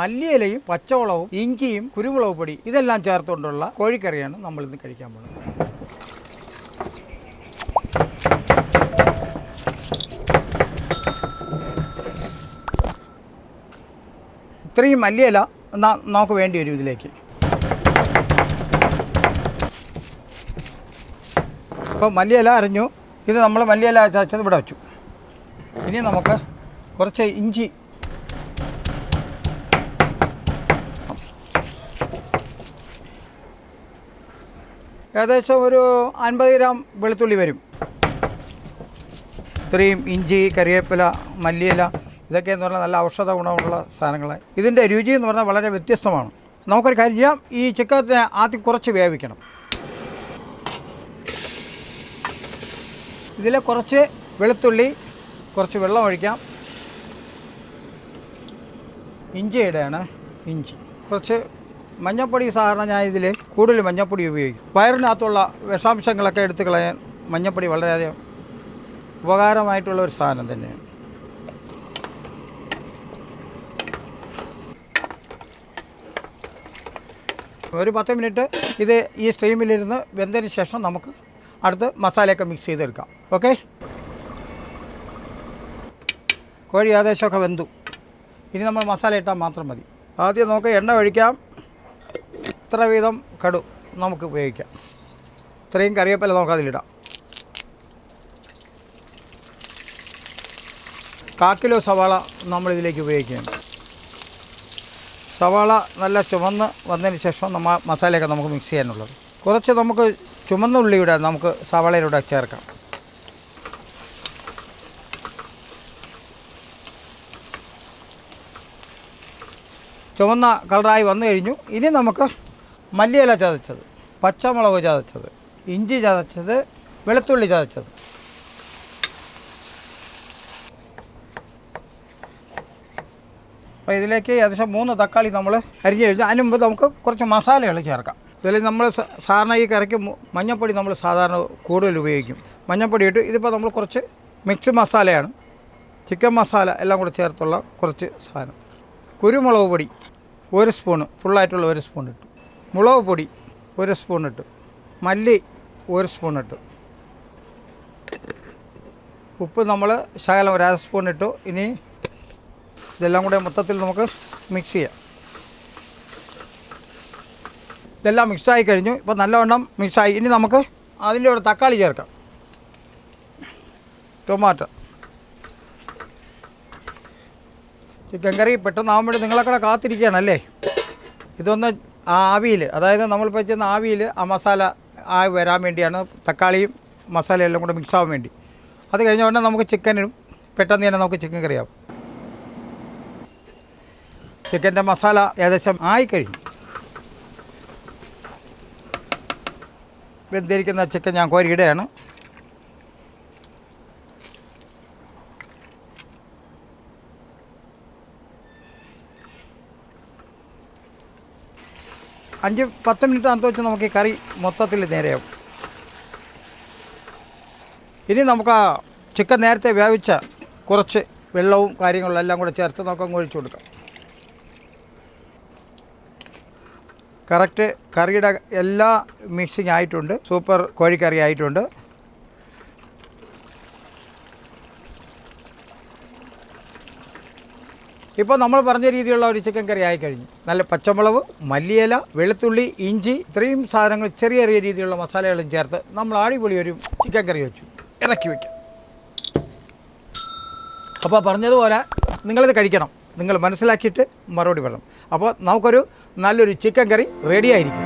മല്ലിയിലയും പച്ചമുളകും ഇഞ്ചിയും കുരുമുളക് പൊടി ഇതെല്ലാം ചേർത്തുകൊണ്ടുള്ള കോഴിക്കറിയാണ് നമ്മളിന്ന് കഴിക്കാൻ പോകുന്നത്. ഇത്രയും മല്ലിയില നമുക്ക് വേണ്ടി വരും ഇതിലേക്ക്. അപ്പോൾ മല്ലിയില അരിഞ്ഞു. ഇത് നമ്മൾ മല്ലിയില ചതച്ചത് ഇവിടെ വെച്ചു. ഇനി നമുക്ക് കുറച്ച് ഇഞ്ചി, ഏകദേശം ഒരു 50 ഗ്രാം വെളുത്തുള്ളി വരും. ഇത്രയും ഇഞ്ചി, കറിവേപ്പില, മല്ലിയില ഇതൊക്കെ എന്ന് പറഞ്ഞാൽ നല്ല ഔഷധ ഗുണമുള്ള സാധനങ്ങളാണ്. ഇതിൻ്റെ രുചി എന്ന് പറഞ്ഞാൽ വളരെ വ്യത്യസ്തമാണ്. നമുക്കൊരു കാര്യം ചെയ്യാം, ഈ ചിക്കനെ ആദ്യം കുറച്ച് വേവിക്കണം. ഇതിൽ കുറച്ച് വെളുത്തുള്ളി, കുറച്ച് വെള്ളം ഒഴിക്കാം. ഇഞ്ചി ഇടുകയാണ്. ഇഞ്ചി കുറച്ച് മഞ്ഞൾപ്പൊടി. സാധാരണ ഞാൻ ഇതിൽ കൂടുതൽ മഞ്ഞൾപ്പൊടി ഉപയോഗിക്കും. വയറിനകത്തുള്ള വിഷാംശങ്ങളൊക്കെ എടുത്ത് കളയാൻ മഞ്ഞൾപ്പൊടി വളരെയധികം ഉപകാരമായിട്ടുള്ള ഒരു സാധനം തന്നെയാണ്. ഒരു 10 മിനിറ്റ് ഇത് ഈ സ്റ്റീമിലിരുന്ന് വെന്തതിന് ശേഷം നമുക്ക് അടുത്ത് മസാലയൊക്കെ മിക്സ് ചെയ്തെടുക്കാം. ഓക്കെ, കോഴി ഏകദേശമൊക്കെ വെന്തു. ഇനി നമ്മൾ മസാല ഇട്ടാൽ മാത്രം മതി. ആദ്യം നമുക്ക് എണ്ണ ഒഴിക്കാം. ഇത്ര വീതം കടു നമുക്ക് ഉപയോഗിക്കാം. ഇത്രയും കറിവേപ്പില നമുക്കതിലിടാം. 1/4 കിലോ സവാള നമ്മളിതിലേക്ക് ഉപയോഗിക്കുകയാണ്. സവാള നല്ല ചുവന്ന് വന്നതിന് ശേഷം നമ്മൾ മസാലയൊക്കെ നമുക്ക് മിക്സ് ചെയ്യാനുള്ളത്. കുറച്ച് നമുക്ക് ചുമന്ന ഉള്ളിയുടെ നമുക്ക് സവാളയിലൂടെ ചേർക്കാം. ചുവന്ന കളറായി വന്നു കഴിഞ്ഞു. ഇനി നമുക്ക് മല്ലിയില ചതച്ചത്, പച്ചമുളക് ചതച്ചത്, ഇഞ്ചി ചതച്ചത്, വെളുത്തുള്ളി ചതച്ചത്, അപ്പോൾ ഇതിലേക്ക് ഏകദേശം 3 തക്കാളി നമ്മൾ അരിഞ്ഞ് കഴിഞ്ഞാൽ അതിന് മുമ്പ് നമുക്ക് കുറച്ച് മസാലകൾ ചേർക്കാം. ഇതിൽ നമ്മൾ സാധാരണ ഈ കറിക്ക് മഞ്ഞൾപ്പൊടി നമ്മൾ സാധാരണ കൂടുതൽ ഉപയോഗിക്കും. മഞ്ഞൾപ്പൊടി ഇട്ട് ഇതിപ്പോൾ നമ്മൾ കുറച്ച് മിക്സ് മസാലയാണ്, ചിക്കൻ മസാല എല്ലാം കൂടെ ചേർത്തുള്ള കുറച്ച് സാധനം. കുരുമുളക് പൊടി 1 സ്പൂണ്, ഫുള്ളായിട്ടുള്ള 1 സ്പൂൺ ഇട്ടു. മുളക് പൊടി 1 സ്പൂൺ ഇട്ടു. മല്ലി 1 സ്പൂൺ ഇട്ടു. ഉപ്പ് നമ്മൾ ശകലം 1/2 സ്പൂൺ ഇട്ടു. ഇനി ഇതെല്ലാം കൂടെ മൊത്തത്തിൽ നമുക്ക് മിക്സ് ചെയ്യാം. ഇതെല്ലാം മിക്സായി കഴിഞ്ഞു. ഇപ്പോൾ നല്ലവണ്ണം മിക്സായി. ഇനി നമുക്ക് അതിൻ്റെ കൂടെ തക്കാളി ചേർക്കാം, ടൊമാറ്റോ. ചിക്കൻ കറി പെട്ടെന്നാകുമ്പോൾ നിങ്ങളൊക്കെ കാത്തിരിക്കുകയാണല്ലേ. ഇതൊന്ന് ആവിയിൽ, അതായത് നമ്മളിപ്പോൾ ചെയ്യുന്ന ആവിയിൽ ആ മസാല ആയി വരാൻ വേണ്ടിയാണ്. തക്കാളിയും മസാലയെല്ലാം കൂടെ മിക്സ് ആവാൻ വേണ്ടി. അത് കഴിഞ്ഞ ഉടനെ നമുക്ക് ചിക്കനും പെട്ടെന്ന് തന്നെ നമുക്ക് ചിക്കൻ കറിയാവും. ചിക്കൻ്റെ മസാല ഏകദേശം ആയിക്കഴിഞ്ഞു. വെന്തിരിക്കുന്ന ചിക്കൻ ഞാൻ കോരിയിടുകയാണ്. അഞ്ച് 10 മിനിറ്റ് അകത്ത് വെച്ച് നമുക്ക് ഈ കറി മൊത്തത്തിൽ നേരെയാവും. ഇനി നമുക്ക് ആ ചിക്കൻ നേരത്തെ വേവിച്ച കുറച്ച് വെള്ളവും കാര്യങ്ങളും എല്ലാം കൂടെ ചേർത്ത് നമുക്ക് ഒഴിച്ചു കൊടുക്കാം. കറക്റ്റ് കറിയുടെ എല്ലാ മിക്സിങ് ആയിട്ടുണ്ട്. സൂപ്പർ കോഴിക്കറി ആയിട്ടുണ്ട്. ഇപ്പോൾ നമ്മൾ പറഞ്ഞ രീതിയിലുള്ള ഒരു ചിക്കൻ കറി ആയിക്കഴിഞ്ഞു. നല്ല പച്ചമുളക്, മല്ലിയില, വെളുത്തുള്ളി, ഇഞ്ചി ഇത്രയും സാധനങ്ങൾ ചെറിയ ചെറിയ രീതിയിലുള്ള മസാലകളും ചേർത്ത് നമ്മൾ അടിപൊളി ഒരു ചിക്കൻ കറി വെച്ചു. ഇറക്കി വയ്ക്കാം. അപ്പോൾ പറഞ്ഞതുപോലെ നിങ്ങളിത് കഴിക്കണം. നിങ്ങൾ മനസ്സിലാക്കിയിട്ട് മറുപടി പറയണം. അപ്പോൾ നമുക്കൊരു നല്ലൊരു ചിക്കൻ കറി റെഡി ആയിരിക്കും.